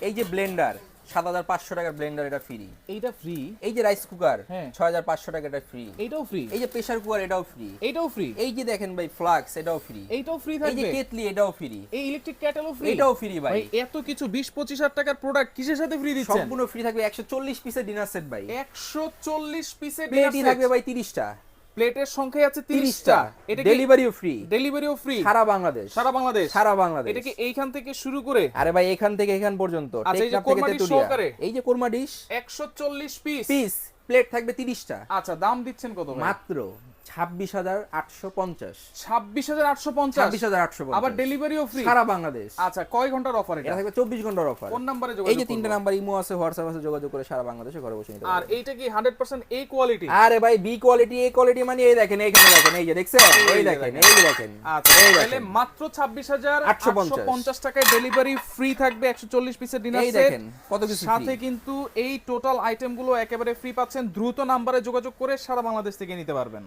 এই যে ব্লেন্ডার ৭৫০০ টাকার ব্লেন্ডার, এটা ফ্রি। এইটা ফ্রি। এই যে রাইস কুকার হ্যাঁ ৬৫০০ টাকা, এটা ফ্রি। এইটাও ফ্রি। এই যে প্রেসার কুকার, এটাও ফ্রি। এইটাও ফ্রি। এই যে দেখেন ভাই ফ্লাক্স, এটাও ফ্রি। এইটাও ফ্রি এই যে থাকবে। কেটলি, এটাও ফ্রি। এই ইলেকট্রিক কেটেলও ফ্রি। এটাও ফ্রি ভাই। ভাই এত কিছু ২০-২৫ হাজার টাকার প্রোডাক্ট কিসের সাথে ফ্রি দিচ্ছেন? সম্পূর্ণ ফ্রি থাকবে। ১৪০ পিসের ডিনার সেট ভাই। ১৪০ পিসের প্লেটই থাকবে ভাই 30টা। প্লেটের সংখ্যা আছে 30টা। এটা ডেলিভারিও ফ্রি। ডেলিভারিও ফ্রি সারা বাংলাদেশ। সারা বাংলাদেশ। সারা বাংলাদেশ। এটা কি এইখান থেকে শুরু করে? আরে ভাই এখান থেকে এখান পর্যন্ত, আচ্ছা, এই যে টেকনাফ থেকে কোরমা ডিশ তেতুলিয়া। সহকারে? এই যে korma dish ১৪০ piece. Piece, plate থাকবে 30টা। আচ্ছা, দাম দিচ্ছেন কত ভাই? মাত্র ২৬,৮৫০। ২৬,৮৫০। ২৬,৮৫০। আবার ডেলিভারিও ফ্রি সারা বাংলাদেশ। আচ্ছা, কয় ঘন্টার অফার এটা? এটা থাকবে 24 ঘন্টার অফার। কোন নম্বরে এই যোগাযোগ যে করব? 3টা নাম্বার, ইমো আছে, হোয়াটসঅ্যাপ আছে, যোগাযোগ করে সারা বাংলাদেশে ঘরে বসে নিতে আর পারবেন। এইটা কি 100% এ কোয়ালিটি? আরে ভাই বি কোয়ালিটি, এ কোয়ালিটি মানে এই দেখেন, এইখানে দেখেন, এই যে দেখছেন, এই দেখেন, এই যে দেখেন। আচ্ছা, এই তাহলে দেখেন। মাত্র ২৬,৮৫০ টাকায় ডেলিভারি ফ্রি থাকবে ১৪০ পিসের ডিনার এই সেট। দেখেন কত কিছু সাথে free। কিন্তু এই টোটাল আইটেমগুলো একেবারে ফ্রি পাচ্ছেন। দ্রুত নাম্বারে যোগাযোগ করে সারা বাংলাদেশ থেকে নিতে পারবেন।